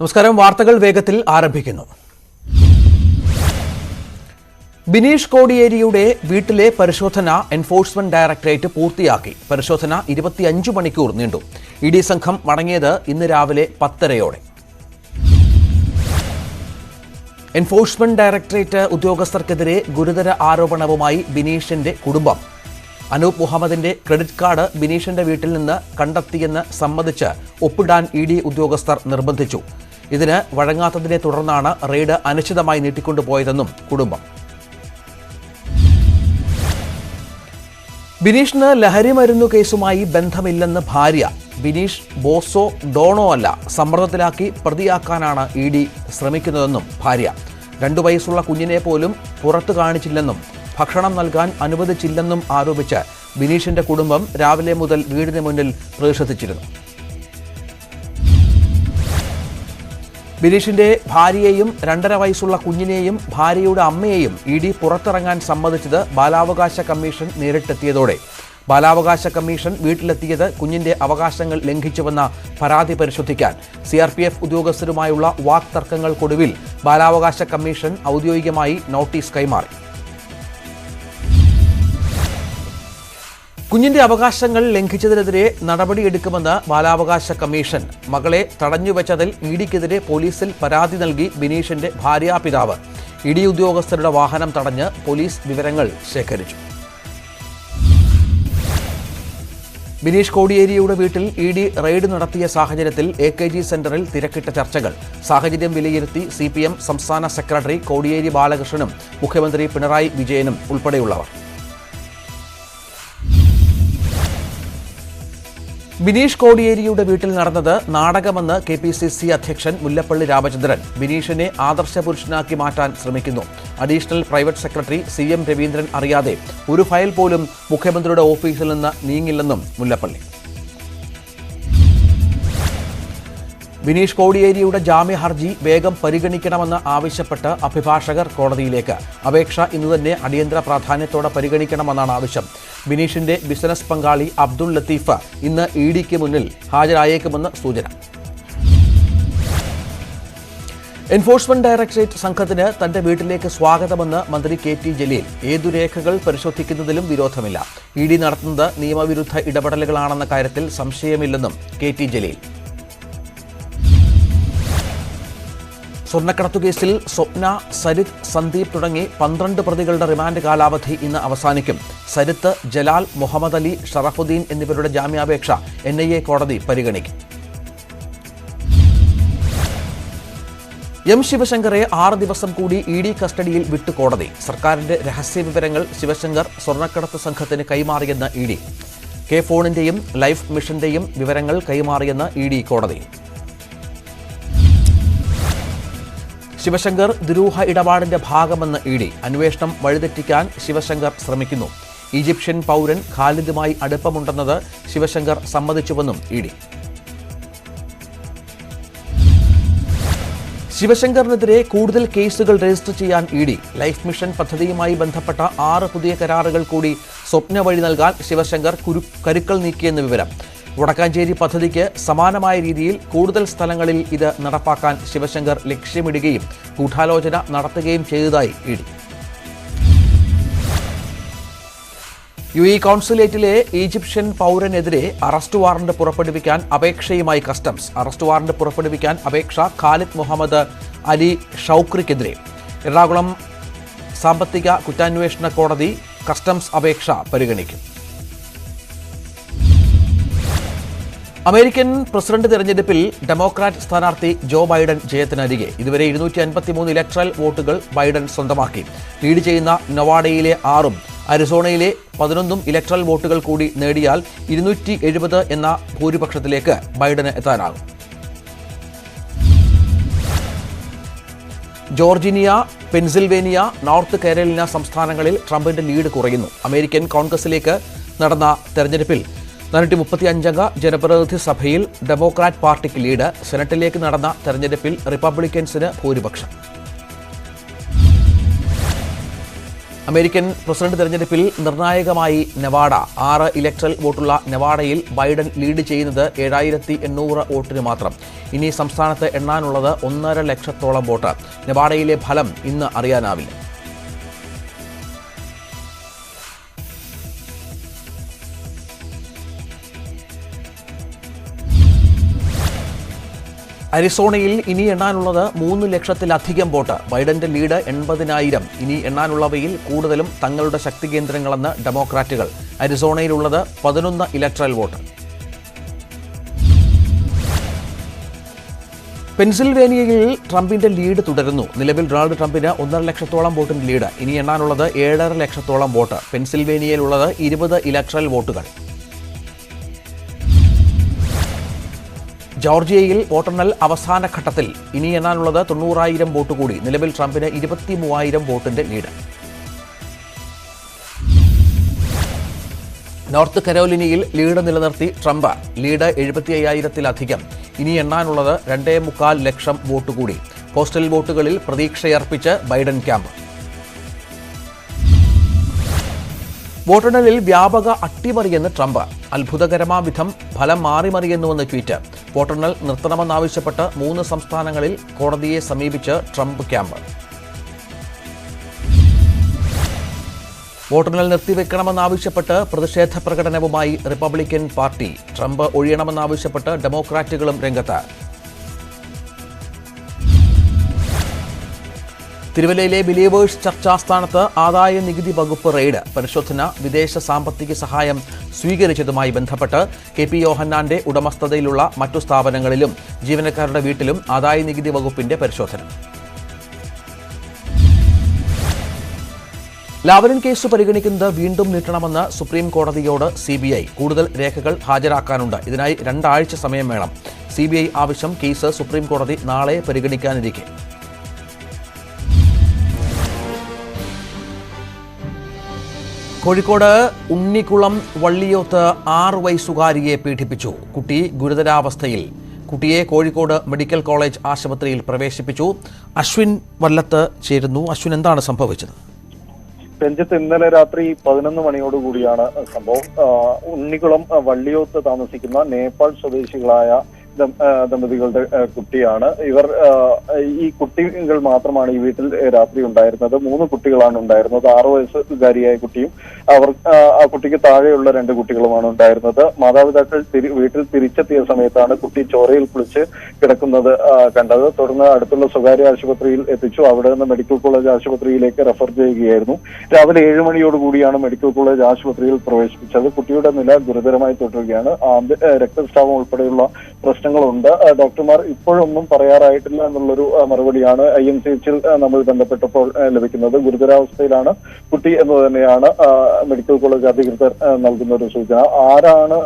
നമസ്കാരം. വാർത്തകൾ വേഗത്തിൽ ആരംഭിക്കുന്നു. ബിനീഷ് കോടിയേരിയുടെ വീട്ടിലെ പരിശോധന എൻഫോഴ്സ്മെന്റ് ഡയറക്ടറേറ്റ് പൂർത്തിയാക്കി. പരിശോധന 25 മണിക്കൂർ നീണ്ടു. ഇഡി സംഘം മടങ്ങിയത് ഇന്ന് രാവിലെ 10:30-ഓടെ. എൻഫോഴ്സ്മെന്റ് ഡയറക്ടറേറ്റ് ഉദ്യോഗസ്ഥർക്കെതിരെ ഗുരുതര ആരോപണവുമായി ബിനീഷിന്റെ കുടുംബം. അനൂപ് മുഹമ്മദിന്റെ ക്രെഡിറ്റ് കാർഡ് ബിനീഷിന്റെ വീട്ടിൽ നിന്ന് കണ്ടെത്തിയെന്ന് സമ്മതിച്ച് ഒപ്പിടാൻ ഇഡി ഉദ്യോഗസ്ഥർ നിർബന്ധിച്ചു. ഇതിന് വഴങ്ങാത്തതിനെ തുടർന്നാണ് റെയ്ഡ് അനിശ്ചിതമായി നീട്ടിക്കൊണ്ടുപോയതെന്നും കുടുംബം. ബിനീഷിന് ലഹരിമരുന്നു കേസുമായി ബന്ധമില്ലെന്ന് ഭാര്യ. ബിനീഷ് ബോസോ ഡോണോ അല്ല, സമ്മർദ്ദത്തിലാക്കി പ്രതിയാക്കാനാണ് ഇഡി ശ്രമിക്കുന്നതെന്നും ഭാര്യ. 2 വയസ്സുള്ള കുഞ്ഞിനെ പോലും പുറത്തു കാണിച്ചില്ലെന്നും ഭക്ഷണം നൽകാൻ അനുവദിച്ചില്ലെന്നും ആരോപിച്ച് ബിനീഷിന്റെ കുടുംബം രാവിലെ മുതൽ വീടിന് മുന്നിൽ പ്രതിഷേധിച്ചിരുന്നു. ബിനീഷിന്റെ ഭാര്യയെയും 2.5 വയസ്സുള്ള കുഞ്ഞിനെയും ഭാര്യയുടെ അമ്മയെയും ഇഡി പുറത്തിറങ്ങാൻ സമ്മതിച്ചത് ബാലാവകാശ കമ്മീഷൻ നേരിട്ടെത്തിയതോടെ. ബാലാവകാശ കമ്മീഷൻ വീട്ടിലെത്തിയത് കുഞ്ഞിന്റെ അവകാശങ്ങൾ ലംഘിച്ചുവെന്ന പരാതി പരിശോധിക്കാൻ CRPF ഉദ്യോഗസ്ഥരുമായുള്ള വാക്തർക്കങ്ങൾക്കൊടുവിൽ ബാലാവകാശ കമ്മീഷൻ ഔദ്യോഗികമായി നോട്ടീസ് കൈമാറി. കുഞ്ഞിന്റെ അവകാശങ്ങൾ ലംഘിച്ചതിനെതിരെ നടപടിയെടുക്കുമെന്ന് ബാലാവകാശ കമ്മീഷൻ. മകളെ തടഞ്ഞുവെച്ചതിൽ ഇഡിക്കെതിരെ പോലീസിൽ പരാതി നൽകി ബിനീഷിന്റെ ഭാര്യാപിതാവ്. ഇഡി ഉദ്യോഗസ്ഥരുടെ വാഹനം തടഞ്ഞ് പോലീസ് വിവരങ്ങൾ ശേഖരിച്ചു. ബിനീഷ് കോടിയേരിയുടെ വീട്ടിൽ ഇഡി റെയ്ഡ് നടത്തിയ സാഹചര്യത്തിൽ AKG സെന്ററിൽ തിരക്കിട്ട ചർച്ചകൾ. സാഹചര്യം വിലയിരുത്തി CPM സംസ്ഥാന സെക്രട്ടറി കോടിയേരി ബാലകൃഷ്ണനും മുഖ്യമന്ത്രി പിണറായി വിജയനും ഉൾപ്പെടെയുള്ളവർ. ബിനീഷ് കോടിയേരിയുടെ വീട്ടിൽ നടന്നത് നാടകമെന്ന് KPCC അധ്യക്ഷൻ മുല്ലപ്പള്ളി രാമചന്ദ്രൻ. ബിനീഷിനെ ആദർശ പുരുഷനാക്കി മാറ്റാൻ ശ്രമിക്കുന്നു. Additional private secretary CM Raveendran അറിയാതെ ഒരു ഫയൽ പോലും മുഖ്യമന്ത്രിയുടെ ഓഫീസിൽ നിന്ന് നീങ്ങില്ലെന്നും മുല്ലപ്പള്ളി. ബിനീഷ് കോടിയേരിയുടെ ജാമ്യ ഹർജി വേഗം പരിഗണിക്കണമെന്ന് ആവശ്യപ്പെട്ട് അഭിഭാഷകർ കോടതിയിലേക്ക്. അപേക്ഷ ഇന്ന് തന്നെ അടിയന്തര പ്രാധാന്യത്തോടെ പരിഗണിക്കണമെന്നാണ് ആവശ്യം. ബിനീഷിന്റെ ബിസിനസ് പങ്കാളി അബ്ദുൾ ലത്തീഫ് ഇന്ന് ഇഡിക്ക് മുന്നിൽ ഹാജരായേക്കുമെന്ന് സൂചന. എൻഫോഴ്സ്മെന്റ് ഡയറക്ടറേറ്റ് സംഘത്തിന് തന്റെ വീട്ടിലേക്ക് സ്വാഗതമെന്ന് മന്ത്രി KT ജലീൽ. ഏതു രേഖകൾ പരിശോധിക്കുന്നതിലും വിരോധമില്ല. ഇഡി നടത്തുന്നത് നിയമവിരുദ്ധ ഇടപെടലുകളാണെന്ന കാര്യത്തിൽ സംശയമില്ലെന്നും KT ജലീൽ. സ്വർണ്ണക്കടത്തുകേസിൽ സ്വപ്ന, സരിത്ത്, സന്ദീപ് തുടങ്ങി 12 പ്രതികളുടെ റിമാൻഡ് കാലാവധി ഇന്ന് അവസാനിക്കും. സരിത്ത്, ജലാൽ, മുഹമ്മദ് അലി, ഷറഫുദ്ദീൻ എന്നിവരുടെ ജാമ്യാപേക്ഷ NIA കോടതി പരിഗണിക്കും. M. ശിവശങ്കറെ 6 ദിവസം കൂടി ഇഡി കസ്റ്റഡിയിൽ വിട്ടു കോടതി. സർക്കാരിന്റെ രഹസ്യ വിവരങ്ങൾ ശിവശങ്കർ സ്വർണ്ണക്കടത്ത് സംഘത്തിന് കൈമാറിയെന്ന് ഇഡി. ഫോണിന്റെയും ലൈഫ് മിഷന്റെയും വിവരങ്ങൾ കൈമാറിയെന്ന് ഇഡി കോടതി. ശിവശങ്കർ ദുരൂഹ ഇടപാടിന്റെ ഭാഗമെന്ന് ഇഡി. അന്വേഷണം വഴിതെറ്റിക്കാൻ ശിവശങ്കർ ശ്രമിക്കുന്നു. ഈജിപ്ഷ്യൻ പൗരൻ ഖാലിദുമായി അടുപ്പമുണ്ടെന്നത് ശിവശങ്കർ സമ്മതിച്ചുവെന്നും ഇഡി. ശിവശങ്കറിനെതിരെ കൂടുതൽ കേസുകൾ രജിസ്റ്റർ ചെയ്യാൻ ഇഡി. ലൈഫ് മിഷൻ പദ്ധതിയുമായി ബന്ധപ്പെട്ട 6 പുതിയ കരാറുകൾ കൂടി സ്വപ്ന വഴി നൽകാൻ ശിവശങ്കർ കരുക്കൾ നീക്കിയെന്ന് വിവരം. വടക്കാഞ്ചേരി പദ്ധതിക്ക് സമാനമായ രീതിയിൽ കൂടുതൽ സ്ഥലങ്ങളിൽ ഇത് നടപ്പാക്കാൻ ശിവശങ്കർ ലക്ഷ്യമിടുകയും ഗൂഢാലോചന നടത്തുകയും ചെയ്തതായി ഇഡി. UAE കോൺസുലേറ്റിലെ ഈജിപ്ഷ്യൻ പൗരനെതിരെ അറസ്റ്റ് വാറന്റ് പുറപ്പെടുവിക്കാൻ അപേക്ഷയുമായി കസ്റ്റംസ്. അറസ്റ്റ് വാറന്റ് പുറപ്പെടുവിക്കാൻ അപേക്ഷ ഖാലിദ് മുഹമ്മദ് അലി ഷൗക്രിക്കെതിരെ. എറണാകുളം സാമ്പത്തിക കുറ്റാന്വേഷണ കോടതി കസ്റ്റംസ് അപേക്ഷ പരിഗണിക്കും. അമേരിക്കൻ പ്രസിഡന്റ് തെരഞ്ഞെടുപ്പിൽ ഡെമോക്രാറ്റ് സ്ഥാനാർത്ഥി ജോ ബൈഡൻ ജയത്തിനരികെ. ഇതുവരെ 253 ഇലക്ട്രൽ വോട്ടുകൾ ബൈഡൻ സ്വന്തമാക്കി. ലീഡ് ചെയ്യുന്ന നൊവാഡയിലെ 6ഉം അരിസോണയിലെ 11 ഇലക്ട്രൽ വോട്ടുകൾ കൂടി നേടിയാൽ 270 എന്ന ഭൂരിപക്ഷത്തിലേക്ക് ബൈഡന് എത്താനാകും. ജോർജിയ, പെൻസിൽവേനിയ, നോർത്ത് കാരോലിന സംസ്ഥാനങ്ങളിൽ ട്രംപിന്റെ ലീഡ് കുറയുന്നു. അമേരിക്കൻ കോൺഗ്രസിലേക്ക് നടന്ന തെരഞ്ഞെടുപ്പിൽ 435 ജനപ്രതിനിധി സഭയിൽ ഡെമോക്രാറ്റ് പാർട്ടിക്ക് ലീഡ്. സെനറ്റിലേക്ക് നടന്ന തെരഞ്ഞെടുപ്പിൽ റിപ്പബ്ലിക്കൻസിന് ഭൂരിപക്ഷം. അമേരിക്കൻ പ്രസിഡന്റ് തെരഞ്ഞെടുപ്പിൽ നിർണായകമായി നെവാഡ 6 ഇലക്ട്രൽ വോട്ടുള്ള നെവാഡയിൽ ബൈഡൻ ലീഡ് ചെയ്യുന്നത് 7,800 വോട്ടിന് മാത്രം. ഇനി സംസ്ഥാനത്ത് എണ്ണാനുള്ളത് 1.5 ലക്ഷത്തോളം വോട്ട്. നെവാഡയിലെ ഫലം ഇന്ന് അറിയാനാവില്ല. അരിസോണയിൽ ഇനി എണ്ണാനുള്ളത് 3 ലക്ഷത്തിലധികം വോട്ട്. ബൈഡന്റെ ലീഡ് 80,000. ഇനി എണ്ണാനുള്ളവയിൽ കൂടുതലും തങ്ങളുടെ ശക്തി കേന്ദ്രങ്ങളെന്ന് ഡെമോക്രാറ്റുകൾ. അരിസോണയിലുള്ളത് 11 ഇലക്ട്രൽ വോട്ട്. പെൻസിൽവേനിയയിൽ ട്രംപിന്റെ ലീഡ് തുടരുന്നു. നിലവിൽ ഡൊണാൾഡ് ട്രംപിന് 1.5 ലക്ഷത്തോളം വോട്ടിന്റെ ലീഡ്. ഇനി എണ്ണാനുള്ളത് 7.5 ലക്ഷത്തോളം വോട്ട്. പെൻസിൽവേനിയയിലുള്ളത് 20 ഇലക്ട്രൽ വോട്ടുകൾ. ജോർജിയയിൽ വോട്ടെണ്ണൽ അവസാന ഘട്ടത്തിൽ. ഇനി എണ്ണാനുള്ളത് 90,000 വോട്ട് കൂടി. നിലവിൽ ട്രംപിന് 23,000 വോട്ടിന്റെ ലീഡ്. നോർത്ത് കരോലിനയിൽ ലീഡ് നിലനിർത്തി ട്രംപ്. ലീഡ് 75,000-ലധികം. ഇനി എണ്ണാനുള്ളത് 2.25 ലക്ഷം വോട്ട് കൂടി. പോസ്റ്റൽ വോട്ടുകളിൽ പ്രതീക്ഷയർപ്പിച്ച് ബൈഡൻ ക്യാമ്പ്. വോട്ടെണ്ണലിൽ വ്യാപക അട്ടിമറിയെന്ന് ട്രംപ്. അത്ഭുതകരമാം വിധം ഫലം മാറിമറിയുന്നുവെന്ന് ട്വീറ്റ്. വോട്ടെണ്ണൽ നിർത്തണമെന്നാവശ്യപ്പെട്ട് 3 സംസ്ഥാനങ്ങളിൽ കോടതിയെ സമീപിച്ച് ട്രംപ് ക്യാമ്പ്. വോട്ടെണ്ണൽ നിർത്തിവെക്കണമെന്നാവശ്യപ്പെട്ട് പ്രതിഷേധ പ്രകടനവുമായി റിപ്പബ്ലിക്കൻ പാർട്ടി. ട്രംപ് ഒഴിയണമെന്നാവശ്യപ്പെട്ട് ഡെമോക്രാറ്റുകളും രംഗത്ത്. തിരുവല്ലയിലെ ബിലീവേഴ്സ് ചർച്ചാസ്ഥാനത്ത് ആദായ നികുതി വകുപ്പ് റെയ്ഡ്. പരിശോധന വിദേശ സാമ്പത്തിക സഹായം സ്വീകരിച്ചതുമായി ബന്ധപ്പെട്ട് KP യോഹന്നാന്റെ ഉടമസ്ഥതയിലുള്ള മറ്റു സ്ഥാപനങ്ങളിലും ജീവനക്കാരുടെ വീട്ടിലും ആദായ നികുതി വകുപ്പിന്റെ പരിശോധന. ലാവലിൻ കേസ് പരിഗണിക്കുന്നത് വീണ്ടും നീട്ടണമെന്ന് സുപ്രീം കോടതിയോട് CBI. കൂടുതൽ രേഖകൾ ഹാജരാക്കാനുണ്ട്. ഇതിനായി 2 ആഴ്ച സമയം വേണം. CBI ആവശ്യം കേസ് സുപ്രീം കോടതി നാളെ പരിഗണിക്കാനിരിക്കെ. കോഴിക്കോട് ഉണ്ണിക്കുളം വള്ളിയോത്ത് 6 വയസ്സുകാരിയെ പീഡിപ്പിച്ചു. കുട്ടി ഗുരുതരാവസ്ഥയിൽ. കുട്ടിയെ കോഴിക്കോട് മെഡിക്കൽ കോളേജ് ആശുപത്രിയിൽ പ്രവേശിപ്പിച്ചു. അശ്വിൻ വല്ലത്ത് ചേരുന്നു. അശ്വിൻ, എന്താണ് സംഭവിച്ചത്? രഞ്ജിത്ത്, ഇന്നലെ രാത്രി 11 മണിയോടുകൂടിയാണ് സംഭവം. ഉണ്ണിക്കുളം വള്ളിയോത്ത് താമസിക്കുന്ന നേപ്പാൾ സ്വദേശികളായ ദമ്പതികളുടെ കുട്ടിയാണ് ഇവർ. ഈ കുട്ടികൾ മാത്രമാണ് ഈ വീട്ടിൽ രാത്രി ഉണ്ടായിരുന്നത്. 3 കുട്ടികളാണ് ഉണ്ടായിരുന്നത്. 6 വയസ്സുകാരിയായ കുട്ടിയും ആ കുട്ടിക്ക് താഴെയുള്ള 2 കുട്ടികളുമാണ് ഉണ്ടായിരുന്നത്. മാതാപിതാക്കൾ വീട്ടിൽ തിരിച്ചെത്തിയ സമയത്താണ് കുട്ടി ചോരയിൽ കുളിച്ച് കിടക്കുന്നത് കണ്ടത്. തുടർന്ന് അടുത്തുള്ള സ്വകാര്യ ആശുപത്രിയിൽ എത്തിച്ചു. അവിടെ നിന്ന് മെഡിക്കൽ കോളേജ് ആശുപത്രിയിലേക്ക് റെഫർ ചെയ്യുകയായിരുന്നു. രാവിലെ 7 മണിയോടുകൂടിയാണ് മെഡിക്കൽ കോളേജ് ആശുപത്രിയിൽ പ്രവേശിപ്പിച്ചത്. കുട്ടിയുടെ നില ഗുരുതരമായി തുടരുകയാണ്. രക്തസ്രാവം ഉൾപ്പെടെയുള്ള പ്രശ്നങ്ങളുണ്ട്. ഡോക്ടർമാർ ഇപ്പോഴൊന്നും പറയാറായിട്ടില്ല എന്നുള്ളൊരു മറുപടിയാണ് IMCHൽ നമ്മൾ ബന്ധപ്പെട്ടപ്പോൾ ലഭിക്കുന്നത്. ഗുരുതരാവസ്ഥയിലാണ് കുട്ടി എന്ന് തന്നെയാണ് മെഡിക്കൽ കോളേജ് അധികൃതർ നൽകുന്ന ഒരു സൂചന. ആരാണ്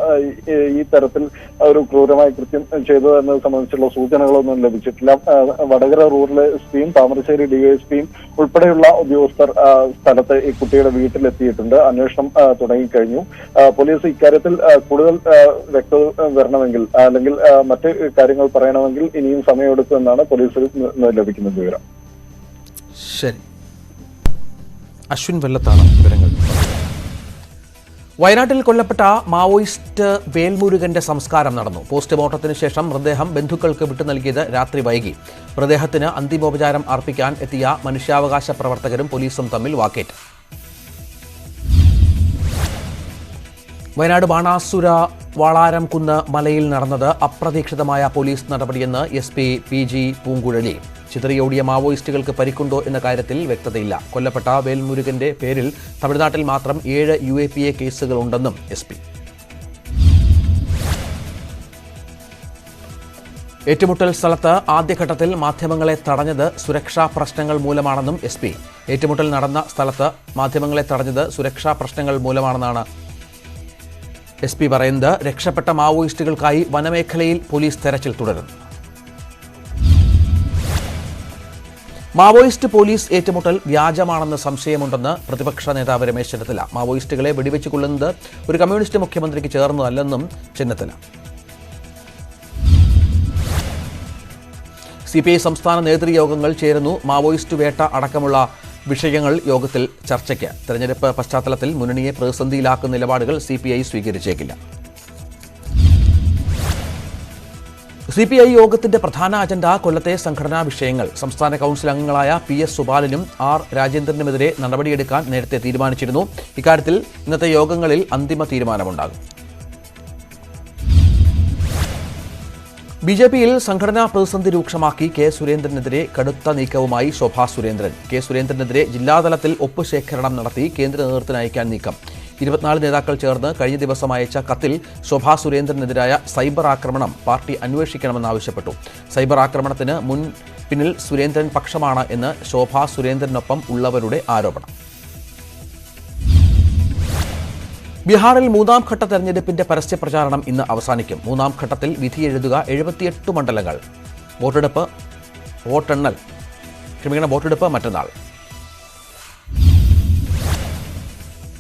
ഈ തരത്തിൽ ഒരു ക്രൂരമായ കൃത്യം ചെയ്തത് എന്നത് സംബന്ധിച്ചുള്ള സൂചനകളൊന്നും ലഭിച്ചിട്ടില്ല. വടകര റൂറൽ SPയും താമരശ്ശേരി DSPയും ഉൾപ്പെടെയുള്ള ഉദ്യോഗസ്ഥർ സ്ഥലത്ത് ഈ കുട്ടിയുടെ വീട്ടിലെത്തിയിട്ടുണ്ട്. അന്വേഷണം തുടങ്ങിക്കഴിഞ്ഞു. പോലീസ് ഇക്കാര്യത്തിൽ കൂടുതൽ വ്യക്തത വരണമെങ്കിൽ അല്ലെങ്കിൽ മറ്റ് കാര്യങ്ങൾ പറയണമെങ്കിൽ ഇനിയും സമയമെടുക്കുമെന്നാണ് പോലീസിൽ ലഭിക്കുന്ന വിവരം. ശരി, അശ്വിൻ വെല്ലത്താണ് വിവരങ്ങൾ. വയനാട്ടിൽ കൊല്ലപ്പെട്ട മാവോയിസ്റ്റ് വേൽമുരുകന്റെ സംസ്കാരം നടന്നു. പോസ്റ്റ്മോർട്ടത്തിന് ശേഷം മൃതദേഹം ബന്ധുക്കൾക്ക് വിട്ടു നൽകിയത് രാത്രി വൈകി. മൃതദേഹത്തിന് അന്തിമോപചാരം അർപ്പിക്കാൻ എത്തിയ മനുഷ്യാവകാശ പ്രവർത്തകരും പോലീസും തമ്മിൽ വാക്കേറ്റ്. വയനാട് ബാണാസുര വാളാരംകുന്ന് മലയിൽ നടന്നത് അപ്രതീക്ഷിതമായ പോലീസ് നടപടിയെന്ന് SP PG പൂങ്കുഴലി. ചിതറിയോടിയ മാവോയിസ്റ്റുകൾക്ക് പരിക്കുണ്ടോ എന്ന കാര്യത്തിൽ വ്യക്തതയില്ല. കൊല്ലപ്പെട്ട വേൽമുരുകന്റെ പേരിൽ തമിഴ്നാട്ടിൽ മാത്രം 7 UAPA കേസുകളുണ്ടെന്നും SP. ഏറ്റുമുട്ടൽ സ്ഥലത്ത് ആദ്യഘട്ടത്തിൽ മാധ്യമങ്ങളെ തടഞ്ഞത് സുരക്ഷാ പ്രശ്നങ്ങൾ മൂലമാണെന്നും SP. ഏറ്റുമുട്ടൽ നടന്ന സ്ഥലത്ത് മാധ്യമങ്ങളെ തടഞ്ഞത് സുരക്ഷാ പ്രശ്നങ്ങൾ മൂലമാണെന്നാണ് SP പറയുന്നത്. രക്ഷപ്പെട്ട മാവോയിസ്റ്റുകൾക്കായി വനമേഖലയിൽ പോലീസ് തെരച്ചിൽ തുടരുന്നു. മാവോയിസ്റ്റ് പോലീസ് ഏറ്റുമുട്ടൽ വ്യാജമാണെന്ന് സംശയമുണ്ടെന്ന് പ്രതിപക്ഷ നേതാവ് രമേശ് ചെന്നിത്തല. മാവോയിസ്റ്റുകളെ വെടിവെച്ച് കൊല്ലുന്നത് ഒരു കമ്മ്യൂണിസ്റ്റ് മുഖ്യമന്ത്രിക്ക് ചേർന്നതല്ലെന്നും ചെന്നിത്തല. CPI സംസ്ഥാന നേതൃയോഗങ്ങൾ ചേരുന്നു. മാവോയിസ്റ്റ് വേട്ട അടക്കമുള്ള വിഷയങ്ങൾ യോഗത്തിൽ ചർച്ചയ്ക്ക്. തെരഞ്ഞെടുപ്പ് പശ്ചാത്തലത്തിൽ മുന്നണിയെ പ്രതിസന്ധിയിലാക്കുന്ന നിലപാടുകൾ CPI സ്വീകരിച്ചേക്കില്ല. CPI യോഗത്തിന്റെ പ്രധാന അജണ്ട കൊല്ലത്തെ സംഘടനാ വിഷയങ്ങൾ. സംസ്ഥാന കൗൺസിൽ അംഗങ്ങളായ PS സുബാലനും R രാജേന്ദ്രനുമെതിരെ നടപടിയെടുക്കാൻ നേരത്തെ തീരുമാനിച്ചിരുന്നു. ഇക്കാര്യത്തിൽ ഇന്നത്തെ യോഗങ്ങളിൽ അന്തിമ തീരുമാനമുണ്ടാകും. BJPയിൽ സംഘടനാ പ്രതിസന്ധി രൂക്ഷമാക്കി K സുരേന്ദ്രനെതിരെ കടുത്ത നീക്കവുമായി ശോഭാ സുരേന്ദ്രൻ. K സുരേന്ദ്രനെതിരെ ജില്ലാതലത്തിൽ ഒപ്പ് ശേഖരണം നടത്തി കേന്ദ്ര നേതൃത്വത്തിന് അയക്കാൻ നീക്കം. 24 നേതാക്കൾ ചേർന്ന് കഴിഞ്ഞ ദിവസം അയച്ച കത്തിൽ ശോഭാ സുരേന്ദ്രനെതിരായ സൈബർ ആക്രമണം പാർട്ടി അന്വേഷിക്കണമെന്നാവശ്യപ്പെട്ടു. സൈബർ ആക്രമണത്തിന് പിന്നിൽ സുരേന്ദ്രൻ പക്ഷമാണ് എന്ന് ശോഭാ സുരേന്ദ്രനൊപ്പം ഉള്ളവരുടെ ആരോപണം. ബീഹാറിൽ മൂന്നാം ഘട്ട തെരഞ്ഞെടുപ്പിന്റെ പരസ്യ പ്രചാരണം ഇന്ന് അവസാനിക്കും. മൂന്നാം ഘട്ടത്തിൽ വിധിയെഴുതുക 78 മണ്ഡലങ്ങൾ. വോട്ടെടുപ്പ് മറ്റന്നാൾ.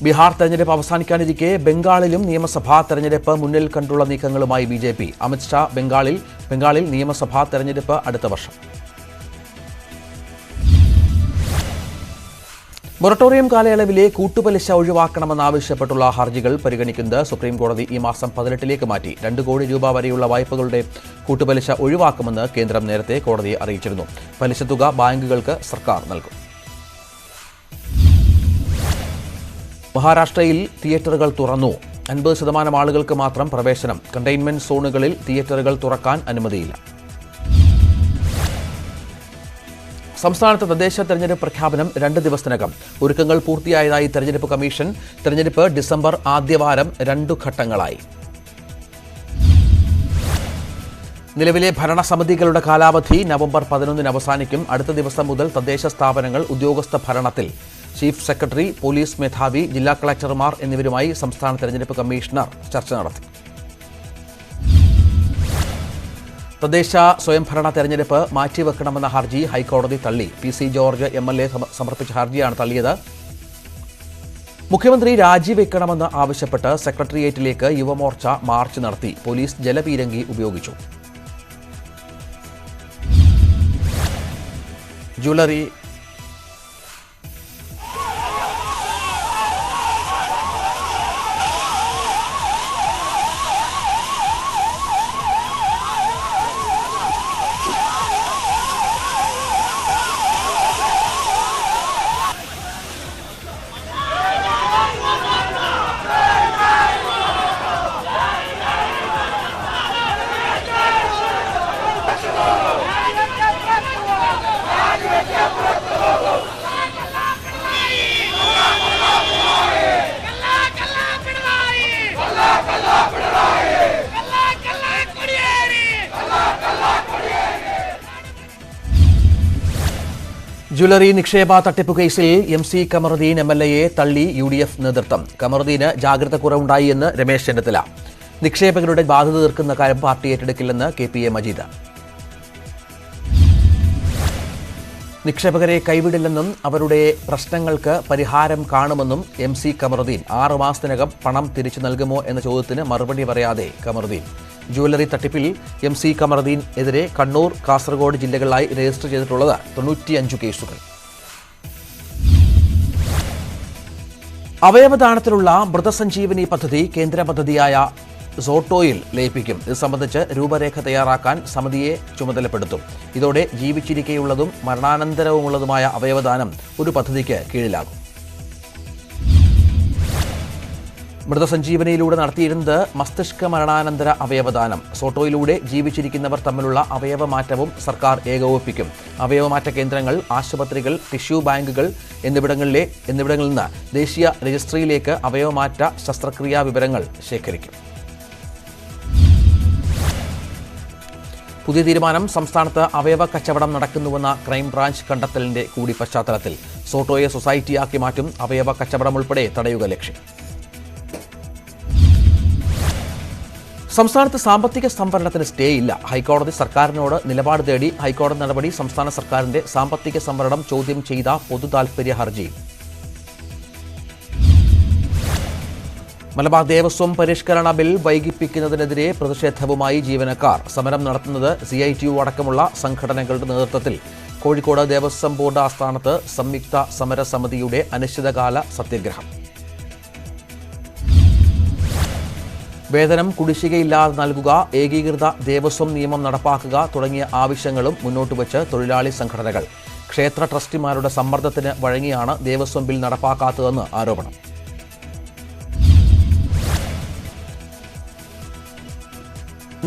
ബീഹാർ തെരഞ്ഞെടുപ്പ് അവസാനിക്കാനിരിക്കെ ബംഗാളിലും നിയമസഭാ തെരഞ്ഞെടുപ്പ് മുന്നിൽ കണ്ടുള്ള നീക്കങ്ങളുമായി BJP. അമിത്ഷാ ബംഗാളിൽ നിയമസഭാ തെരഞ്ഞെടുപ്പ് അടുത്ത വർഷം. മൊറട്ടോറിയം കാലയളവിലെ കൂട്ടുപലിശ ഒഴിവാക്കണമെന്നാവശ്യപ്പെട്ടുള്ള ഹർജികൾ പരിഗണിക്കുന്നത് സുപ്രീംകോടതി ഈ മാസം 18 മാറ്റി. 2 കോടി രൂപ വരെയുള്ള വായ്പകളുടെ കൂട്ടുപലിശ ഒഴിവാക്കുമെന്ന് കേന്ദ്രം നേരത്തെ കോടതിയെ അറിയിച്ചിരുന്നു. പലിശ തുക ബാങ്കുകൾക്ക് സർക്കാർ നൽകും. മഹാരാഷ്ട്രയിൽ തിയേറ്ററുകൾ തുറന്നു. 50% ആളുകൾക്ക് മാത്രം പ്രവേശനം. കണ്ടെയ്ൻമെന്റ് സോണുകളിൽ തിയേറ്ററുകൾ തുറക്കാൻ അനുമതിയില്ല. സംസ്ഥാനത്ത് തദ്ദേശ തെരഞ്ഞെടുപ്പ് പ്രഖ്യാപനം 2 ദിവസത്തിനകം. ഒരുക്കങ്ങൾ പൂർത്തിയായതായി തെരഞ്ഞെടുപ്പ് കമ്മീഷൻ. തെരഞ്ഞെടുപ്പ് ഡിസംബർ ആദ്യവാരം 2 ഘട്ടങ്ങളായി. നിലവിലെ ഭരണസമിതികളുടെ കാലാവധി നവംബർ 11 അവസാനിക്കും. അടുത്ത ദിവസം മുതൽ തദ്ദേശ സ്ഥാപനങ്ങൾ ഉദ്യോഗസ്ഥ ഭരണത്തിൽ. ചീഫ് സെക്രട്ടറി, പോലീസ് മേധാവി, ജില്ലാ കളക്ടർമാർ എന്നിവരുമായി സംസ്ഥാന തെരഞ്ഞെടുപ്പ് കമ്മീഷണർ ചർച്ച നടത്തി. തദ്ദേശ സ്വയംഭരണ തെരഞ്ഞെടുപ്പ് മാറ്റിവെക്കണമെന്ന ഹർജി ഹൈക്കോടതി തള്ളി. PC ജോർജ് MLA സമർപ്പിച്ച ഹർജിയാണ് തള്ളിയത്. മുഖ്യമന്ത്രി രാജിവെക്കണമെന്ന് ആവശ്യപ്പെട്ട് സെക്രട്ടേറിയറ്റിലേക്ക് യുവമോർച്ച മാർച്ച് നടത്തി. പോലീസ് ജലപീരങ്കി ഉപയോഗിച്ചു. ജ്വല്ലറി നിക്ഷേപ തട്ടിപ്പ് കേസിൽ MC കമറുദ്ദീൻ MLAയെ തള്ളി UDF നേതൃത്വം. കമറുദ്ദീന് ജാഗ്രത കുറവുണ്ടായി എന്ന് രമേശ് ചെന്നിത്തല. നിക്ഷേപകരുടെ ബാധ്യത തീർക്കുന്ന കാര്യം പാർട്ടി ഏറ്റെടുക്കില്ലെന്ന് KPA മജീദ്. നിക്ഷേപകരെ കൈവിടില്ലെന്നും അവരുടെ പ്രശ്നങ്ങൾക്ക് പരിഹാരം കാണുമെന്നും MC കമറുദ്ദീൻ. 6 മാസത്തിനകം പണം തിരിച്ചു നൽകുമോ എന്ന ചോദ്യത്തിന് മറുപടി പറയാതെ കമറുദ്ദീൻ. ജ്വല്ലറി തട്ടിപ്പിൽ MC കമറുദ്ദീൻ എതിരെ കണ്ണൂർ, കാസർഗോഡ് ജില്ലകളിലായി രജിസ്റ്റർ ചെയ്തിട്ടുള്ളത് 95 കേസുകൾ. അവയവദാനത്തിനുള്ള മൃതസഞ്ജീവനി പദ്ധതി കേന്ദ്ര പദ്ധതിയായ സോട്ടോയിൽ ലയിപ്പിക്കും. ഇത് സംബന്ധിച്ച് രൂപരേഖ തയ്യാറാക്കാൻ സമിതിയെ ചുമതലപ്പെടുത്തും. ഇതോടെ ജീവിച്ചിരിക്കെയുള്ളതും മരണാനന്തരവുമുള്ളതുമായ അവയവദാനം ഒരു പദ്ധതിക്ക് കീഴിലാകും. മൃതസഞ്ജീവനിയിലൂടെ നടത്തിയിരുന്നത് മസ്തിഷ്ക മരണാനന്തര അവയവദാനം. സോട്ടോയിലൂടെ ജീവിച്ചിരിക്കുന്നവർ തമ്മിലുള്ള അവയവമാറ്റവും സർക്കാർ ഏകോപിപ്പിക്കും. അവയവമാറ്റ കേന്ദ്രങ്ങൾ, ആശുപത്രികൾ, ടിഷ്യൂ ബാങ്കുകൾ എന്നിവിടങ്ങളിൽ നിന്ന് ദേശീയ രജിസ്ട്രിയിലേക്ക് അവയവമാറ്റ ശസ്ത്രക്രിയാ വിവരങ്ങൾ ശേഖരിക്കും. പുതിയ തീരുമാനം സംസ്ഥാനത്ത് അവയവ കച്ചവടം നടക്കുന്നുവെന്ന ക്രൈംബ്രാഞ്ച് കണ്ടെത്തലിന്റെ കൂടി പശ്ചാത്തലത്തിൽ സോട്ടോയെ സൊസൈറ്റിയാക്കി മാറ്റും. അവയവ കച്ചവടം ഉൾപ്പെടെ തടയുക ലക്ഷ്യം. സംസ്ഥാനത്ത് സാമ്പത്തിക സംവരണത്തിന് സ്റ്റേ ഇല്ല. ഹൈക്കോടതി സർക്കാരിനോട് നിലപാട് തേടി. ഹൈക്കോടതി നടപടി സംസ്ഥാന സർക്കാരിന്റെ സാമ്പത്തിക സംവരണം ചോദ്യം ചെയ്ത പൊതു താൽപര്യ ഹർജി. മലബാർ ദേവസ്വം പരിഷ്കരണ ബിൽ വൈകിപ്പിക്കുന്നതിനെതിരെ പ്രതിഷേധവുമായി ജീവനക്കാർ. സമരം നടത്തുന്നത് CITU അടക്കമുള്ള സംഘടനകളുടെ നേതൃത്വത്തിൽ. കോഴിക്കോട് ദേവസ്വം ബോർഡ് ആസ്ഥാനത്ത് സംയുക്ത സമരസമിതിയുടെ അനിശ്ചിതകാല സത്യഗ്രഹം. വേതനം കുടിശ്ശികയില്ലാതെ നൽകുക, ഏകീകൃത ദേവസ്വം നിയമം നടപ്പാക്കുക തുടങ്ങിയ ആവശ്യങ്ങളും മുന്നോട്ടുവച്ച് തൊഴിലാളി സംഘടനകൾ. ക്ഷേത്ര ട്രസ്റ്റിമാരുടെ സമ്മർദ്ദത്തിന് വഴങ്ങിയാണ് ദേവസ്വം ബിൽ നടപ്പാക്കാത്തതെന്ന് ആരോപണം.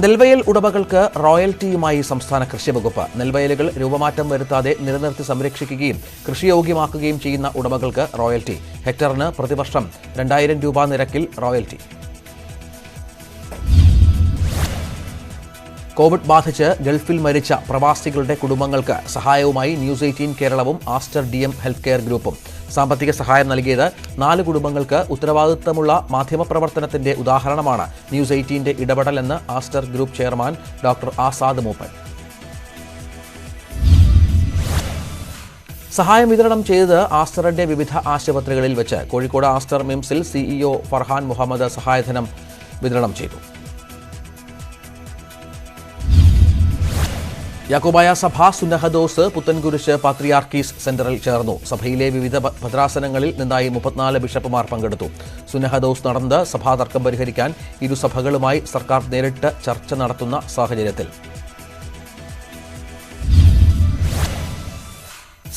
നെൽവയൽ ഉടമകൾക്ക് റോയൽറ്റിയുമായി സംസ്ഥാന കൃഷിവകുപ്പ്. നെൽവയലുകൾ രൂപമാറ്റം വരുത്താതെ നിലനിർത്തി സംരക്ഷിക്കുകയും കൃഷിയോഗ്യമാക്കുകയും ചെയ്യുന്ന ഉടമകൾക്ക് റോയൽറ്റി. ഹെക്ടറിന് പ്രതിവർഷം 2000 രൂപ നിരക്കിൽ റോയൽറ്റി. കോവിഡ് ബാധിച്ച് ഗൾഫിൽ മരിച്ച പ്രവാസികളുടെ കുടുംബങ്ങൾക്ക് സഹായവുമായി ന്യൂസ് 18 കേരളവും ആസ്റ്റർ DM ഹെൽത്ത് കെയർ ഗ്രൂപ്പും. സാമ്പത്തിക സഹായം നൽകിയത് 4 കുടുംബങ്ങൾക്ക്. ഉത്തരവാദിത്തമുള്ള മാധ്യമപ്രവർത്തനത്തിന്റെ ഉദാഹരണമാണ് ന്യൂസ് 18ന്റെ ഇടപെടലെന്ന് Aster group chairman doctor Azad Moopen. സഹായം വിതരണം ചെയ്തത് ആസ്റ്ററിന്റെ വിവിധ ആശുപത്രികളിൽ വെച്ച്. കോഴിക്കോട് ആസ്റ്റർ മിംസിൽ CEO ഫർഹാൻ മുഹമ്മദ് സഹായധനം വിതരണം ചെയ്തു. യാക്കോബായ സഭ സുന്നഹദോസ് പുത്തൻകുരിശ് പാത്രിയാർക്കീസ് സെന്ററിൽ ചേർന്നു. സഭയിലെ വിവിധ ഭദ്രാസനങ്ങളിൽ നിന്നായി 34 ബിഷപ്പുമാർ പങ്കെടുത്തു. സുന്നഹദോസ് നടന്നത് സഭാതർക്കം പരിഹരിക്കാൻ ഇരുസഭകളുമായി സർക്കാർ നേരിട്ട് ചർച്ച നടത്തുന്ന സാഹചര്യത്തിൽ.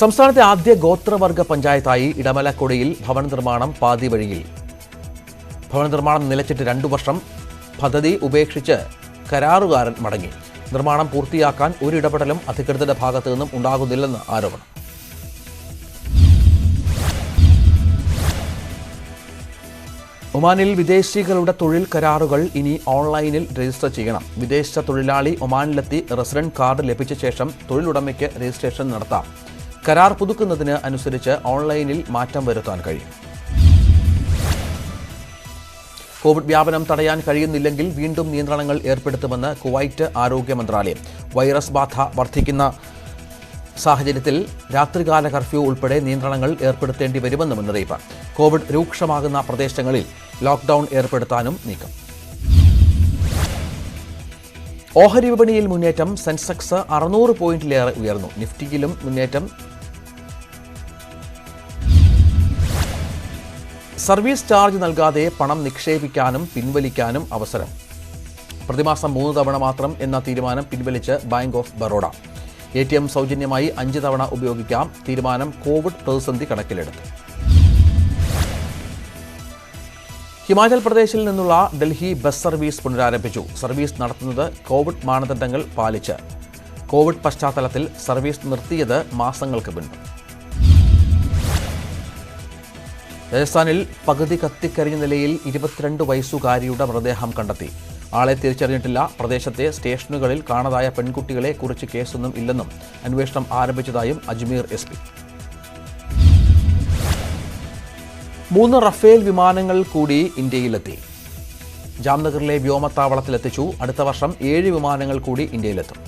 സംസ്ഥാനത്തെ ആദ്യ ഗോത്രവർഗ പഞ്ചായത്തായി ഇടമലക്കുടിയിൽ ഭവന നിർമ്മാണം പാതി വഴിയിൽ. ഭവന നിർമ്മാണം നിലച്ചിട്ട് 2 വർഷം. പദ്ധതി ഉപേക്ഷിച്ച് കരാറുകാരൻ മടങ്ങി. നിർമ്മാണം പൂർത്തിയാക്കാൻ ഒരു ഇടപെടലും അധികൃതരുടെ ഭാഗത്തു നിന്നും ഉണ്ടാകുന്നില്ലെന്ന് ആരോപണം. ഒമാനിൽ വിദേശികളുടെ തൊഴിൽ കരാറുകൾ ഇനി ഓൺലൈനിൽ രജിസ്റ്റർ ചെയ്യണം. വിദേശ തൊഴിലാളി ഒമാനിലെത്തി റെസിഡന്റ് കാർഡ് ലഭിച്ച ശേഷം തൊഴിലുടമയ്ക്ക് രജിസ്ട്രേഷൻ നടത്താം. കരാർ പുതുക്കുന്നതിന് അനുസരിച്ച് ഓൺലൈനിൽ മാറ്റം വരുത്താൻ കഴിയും. കോവിഡ് വ്യാപനം തടയാൻ കഴിയുന്നില്ലെങ്കിൽ വീണ്ടും നിയന്ത്രണങ്ങൾ ഏർപ്പെടുത്തുമെന്ന് കുവൈറ്റ് ആരോഗ്യ മന്ത്രാലയം. വൈറസ് ബാധ വർദ്ധിക്കുന്ന സാഹചര്യത്തിൽ രാത്രികാല കർഫ്യൂ ഉൾപ്പെടെ നിയന്ത്രണങ്ങൾ ഏർപ്പെടുത്തേണ്ടി വരുമെന്ന് മുന്നറിയിപ്പ്. കോവിഡ് രൂക്ഷമാകുന്ന പ്രദേശങ്ങളിൽ ലോക്ക്ഡൌൺ ഏർപ്പെടുത്താനും നീക്കം. ഓഹരി വിപണിയിൽ മുന്നേറ്റം. സെൻസെക്സ് 600 പോയിന്റിലേറെ ഉയർന്നു. നിഫ്റ്റിയിലും മുന്നേറ്റം. സർവീസ് ചാർജ് നൽകാതെ പണം നിക്ഷേപിക്കാനും പിൻവലിക്കാനും അവസരം. പ്രതിമാസം 3 തവണ മാത്രം എന്ന തീരുമാനം പിൻവലിച്ച് ബാങ്ക് ഓഫ് ബറോഡ. ATM സൗജന്യമായി 5 തവണ ഉപയോഗിക്കാം. തീരുമാനം കോവിഡ് പ്രതിസന്ധി കണക്കിലെടുത്ത്. ഹിമാചൽ പ്രദേശിൽ നിന്നുള്ള ഡൽഹി ബസ് സർവീസ് പുനരാരംഭിച്ചു. സർവീസ് നടത്തുന്നത് കോവിഡ് മാനദണ്ഡങ്ങൾ പാലിച്ച്. കോവിഡ് പശ്ചാത്തലത്തിൽ സർവീസ് നിർത്തിയത് മാസങ്ങൾക്ക് മുൻപ്. രാജസ്ഥാനിൽ പകുതി കത്തിക്കരിഞ്ഞ നിലയിൽ 22 വയസ്സുകാരിയുടെ മൃതദേഹം കണ്ടെത്തി. ആളെ തിരിച്ചറിഞ്ഞിട്ടില്ല. പ്രദേശത്തെ സ്റ്റേഷനുകളിൽ കാണാതായ പെൺകുട്ടികളെ കുറിച്ച് കേസൊന്നും ഇല്ലെന്നും അന്വേഷണം ആരംഭിച്ചതായും അജ്മീർ SP. 3 റഫേൽ വിമാനങ്ങൾ കൂടി ഇന്ത്യയിലെത്തി. ജാംനഗറിലെ വ്യോമത്താവളത്തിലെത്തിച്ചു. അടുത്ത വർഷം 7 വിമാനങ്ങൾ കൂടി ഇന്ത്യയിലെത്തും.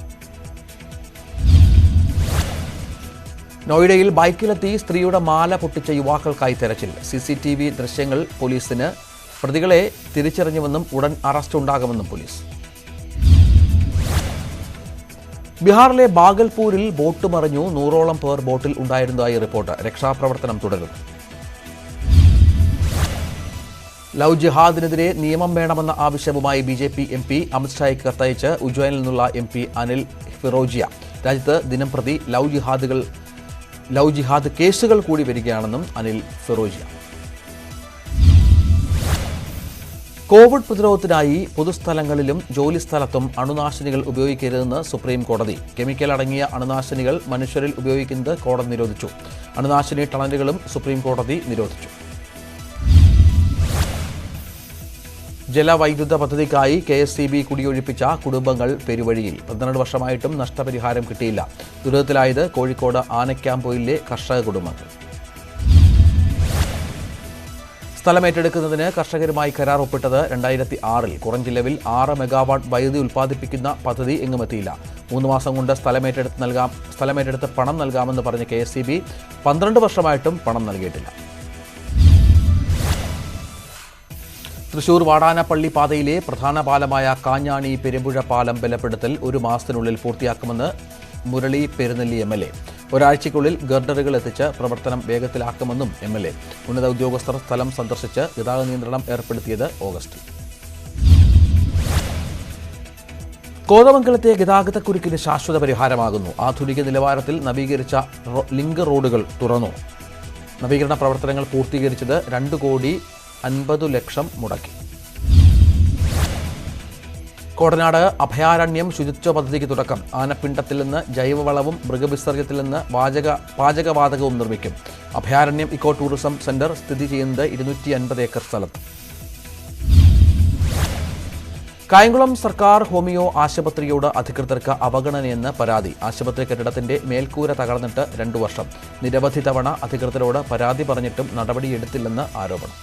നോയിഡയിൽ ബൈക്കിലെത്തി സ്ത്രീയുടെ മാല പൊട്ടിച്ച യുവാക്കൾക്കായി തെരച്ചിൽ. CCTV ദൃശ്യങ്ങൾ പോലീസിന്. പ്രതികളെ തിരിച്ചറിഞ്ഞുവെന്നും ഉടൻ അറസ്റ്റ് ഉണ്ടാകുമെന്നും പോലീസ്. ബീഹാറിലെ ബാഗൽപൂരിൽ ബോട്ട് മറിഞ്ഞു. 100ഓളം പേർ ബോട്ടിൽ ഉണ്ടായിരുന്നതായി റിപ്പോർട്ട്. രക്ഷാപ്രവർത്തനം തുടരുന്നു. ലവ് ജിഹാദിനെതിരെ നിയമം വേണമെന്ന ആവശ്യവുമായി BJP MP അമിത്ഷായ്ക്ക് കത്തയച്ച് ഉജ്ജയിനിൽ നിന്നുള്ള MP അനിൽ ഫിറോജിയ. രാജ്യത്ത് ദിനംപ്രതി ലവ് ജിഹാദ് കേസുകൾ കൂടി വരികയാണെന്നും അനിൽ ഫിറോജിയ. കോവിഡ് പ്രതിരോധത്തിനായി പൊതുസ്ഥലങ്ങളിലും ജോലിസ്ഥലത്തും അണുനാശിനികൾ ഉപയോഗിക്കരുതെന്ന് സുപ്രീം കോടതി. കെമിക്കൽ അടങ്ങിയ അണുനാശിനികൾ മനുഷ്യരിൽ ഉപയോഗിക്കുന്നത് കോടതി നിരോധിച്ചു. അണുനാശിനി ടണലുകളും സുപ്രീം കോടതി നിരോധിച്ചു. ജലവൈദ്യുത പദ്ധതിക്കായി KSEB കുടിയൊഴിപ്പിച്ച കുടുംബങ്ങൾ പെരുവഴിയിൽ. 12 വർഷമായിട്ടും നഷ്ടപരിഹാരം കിട്ടിയില്ല. ദുരിതത്തിലായത് കോഴിക്കോട് ആനക്കാംപൊയിലെ കർഷക കുടുംബങ്ങൾ. സ്ഥലമേറ്റെടുക്കുന്നതിന് കർഷകരുമായി കരാർ ഒപ്പിട്ടത് 2006-ൽ. കുറഞ്ചിലവിൽ 6 മെഗാവാട്ട് വൈദ്യുതി ഉൽപ്പാദിപ്പിക്കുന്ന പദ്ധതി എങ്ങുമെത്തിയില്ല. 3 മാസം കൊണ്ട് സ്ഥലമേറ്റെടുത്ത് പണം നൽകാമെന്ന് പറഞ്ഞ KSEB 12 വർഷമായിട്ടും പണം നൽകിയിട്ടില്ല. തൃശൂർ വാടാനപ്പള്ളി പാതയിലെ പ്രധാന പാലമായ കാഞ്ഞാണി പെരുമ്പുഴ പാലം ബലപ്പെടുത്തൽ 1 മാസത്തിനുള്ളിൽ പൂർത്തിയാക്കുമെന്ന് മുരളി പെരുന്നെല്ലി MLA. ഒരാഴ്ചയ്ക്കുള്ളിൽ ഗർഡറുകൾ എത്തിച്ച് പ്രവർത്തനം വേഗത്തിലാക്കുമെന്നും MLA. ഉന്നത ഉദ്യോഗസ്ഥർ സ്ഥലം സന്ദർശിച്ച് ഗതാഗത നിയന്ത്രണം ഏർപ്പെടുത്തിയത് ഓഗസ്റ്റിൽ. കോതമംഗലത്തെ ഗതാഗതക്കുരുക്കിന് ശാശ്വത പരിഹാരമാകുന്നു. ആധുനിക നിലവാരത്തിൽ നവീകരിച്ച ലിങ്ക് റോഡുകൾ തുറന്നു. നവീകരണ പ്രവർത്തനങ്ങൾ പൂർത്തീകരിച്ചത് 2,50,00,000 മുടക്കി. കോടനാട് അഭയാരണ്യം ശുചിത്വ പദ്ധതിക്ക് തുടക്കം. ആനപ്പിണ്ടത്തിൽ നിന്ന് ജൈവവളവും മൃഗവിസർജ്യത്തിൽ നിന്ന് പാചകവാതകവും നിർമ്മിക്കും. അഭയാരണ്യം ഇക്കോ ടൂറിസം സെന്റർ സ്ഥിതി ചെയ്യുന്നത് 250 ഏക്കർ സ്ഥലത്ത്. കായംകുളം സർക്കാർ ഹോമിയോ ആശുപത്രിയോട് അധികൃതർക്ക് അവഗണനയെന്ന് പരാതി. ആശുപത്രി കെട്ടിടത്തിന്റെ മേൽക്കൂര തകർന്നിട്ട് 2 വർഷം. നിരവധി തവണ അധികൃതരോട് പരാതി പറഞ്ഞിട്ടും നടപടിയെടുത്തില്ലെന്ന് ആരോപണം.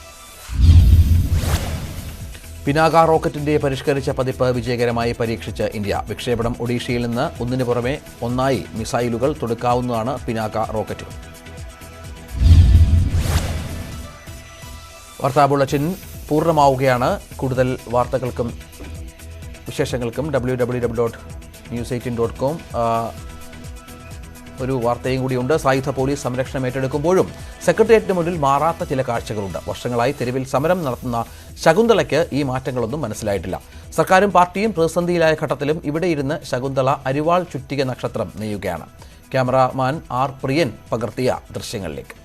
പിനാക റോക്കറ്റിന്റെ പരിഷ്കരിച്ച പതിപ്പ് വിജയകരമായി പരീക്ഷിച്ച് ഇന്ത്യ. വിക്ഷേപണം ഒഡീഷയിൽ നിന്ന് ഒന്നിനു പുറമെ ഒന്നായി മിസൈലുകൾ തൊടുക്കാവുന്നതാണ് പിനാക റോക്കറ്റുകൾ. വാർത്താ ബുള്ളറ്റിൻ പൂർണ്ണമാവുകയാണ്. കൂടുതൽ വാർത്തകൾക്കും വിശേഷങ്ങൾക്കും www.news18.com ഒരു വാർത്തയും കൂടിയുണ്ട്. സായുധ പോലീസ് സംരക്ഷണം ഏറ്റെടുക്കുമ്പോഴും സെക്രട്ടേറിയറ്റിന് മുന്നിൽ മാറാത്ത ചില കാഴ്ചകളുണ്ട്. വർഷങ്ങളായി തെരുവിൽ സമരം നടത്തുന്ന ശകുന്തളയ്ക്ക് ഈ മാറ്റങ്ങളൊന്നും മനസ്സിലായിട്ടില്ല. സർക്കാരും പാർട്ടിയും പ്രതിസന്ധിയിലായ ഘട്ടത്തിലും ഇവിടെ ഇരുന്ന് ശകുന്തള അരിവാൾ ചുറ്റിക നക്ഷത്രം നെയ്യുകയാണ്. Cameraman R. പ്രിയൻ പകർത്തിയ ദൃശ്യങ്ങളിലേക്ക്.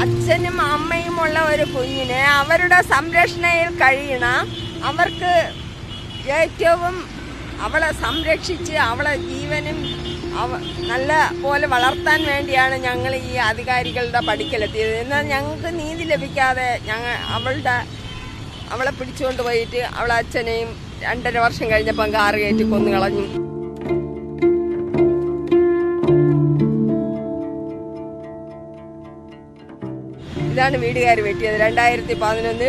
അച്ഛനും അമ്മയുമുള്ള ഒരു കുഞ്ഞിനെ അവരുടെ സംരക്ഷണയിൽ കഴിയണ അവർക്ക് ഏറ്റവും അവളെ സംരക്ഷിച്ച് അവളെ ജീവനും നല്ല പോലെ വളർത്താൻ വേണ്ടിയാണ് ഞങ്ങൾ ഈ അധികാരികളുടെ പടിക്കലെത്തിയത്. എന്നാൽ ഞങ്ങൾക്ക് നീതി ലഭിക്കാതെ അവളെ പിടിച്ചുകൊണ്ട് പോയിട്ട് അവളെ അച്ഛനെയും 2.5 വർഷം കഴിഞ്ഞപ്പം കാറ് കയറ്റി കൊന്നു കളഞ്ഞു. ഇതാണ് വീടുകാർ വെട്ടിയത് 2011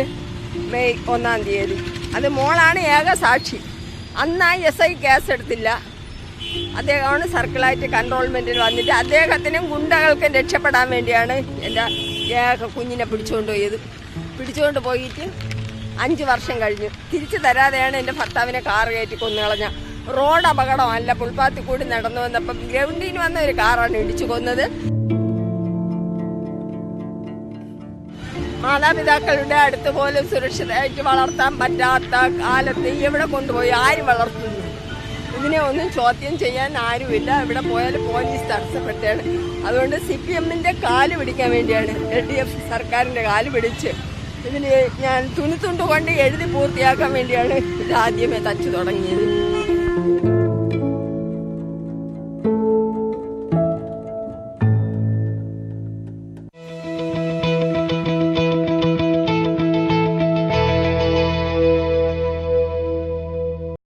മെയ് 1-ാം തീയതി. അത് മോളാണ് ഏക സാക്ഷി. അന്ന് SI കേസ് എടുത്തില്ല. അദ്ദേഹമാണ് സർക്കിളായിട്ട് കൺട്രോൾമെൻറ്റിൽ വന്നിട്ട് അദ്ദേഹത്തിനും ഗുണ്ടകൾക്കും രക്ഷപ്പെടാൻ വേണ്ടിയാണ് എൻ്റെ ഏക കുഞ്ഞിനെ പിടിച്ചുകൊണ്ട് പോയിട്ട് 5 വർഷം കഴിഞ്ഞു. തിരിച്ചു തരാതെയാണ് എൻ്റെ ഭർത്താവിനെ കാറ് കയറ്റി കൊന്നു കളഞ്ഞ. റോഡ് അപകടമല്ല, പുൽപ്പാത്തി കൂടി നടന്നു വന്നപ്പം ഗ്രൗണ്ടിന് വന്ന ഒരു കാറാണ് ഇടിച്ചു കൊന്നത്. മാതാപിതാക്കളുടെ അടുത്ത് പോലും സുരക്ഷിതമായിട്ട് വളർത്താൻ പറ്റാത്ത കാലത്ത് എവിടെ കൊണ്ടുപോയി ആര് വളർത്തുന്നു? ഇതിനെ ഒന്നും ചോദ്യം ചെയ്യാൻ ആരുമില്ല. ഇവിടെ പോയാൽ പോലീസ് തടസ്സപ്പെട്ടാണ്. അതുകൊണ്ട് CPMന്റെ കാല് പിടിക്കാൻ വേണ്ടിയാണ് LDF സർക്കാരിൻ്റെ കാല് പിടിച്ച് ഇതിന് ഞാൻ തുണിത്തുണ്ട് കൊണ്ട് എഴുതി പൂർത്തിയാക്കാൻ വേണ്ടിയാണ് ഇത് ആദ്യമേ തച്ചു തുടങ്ങിയത്.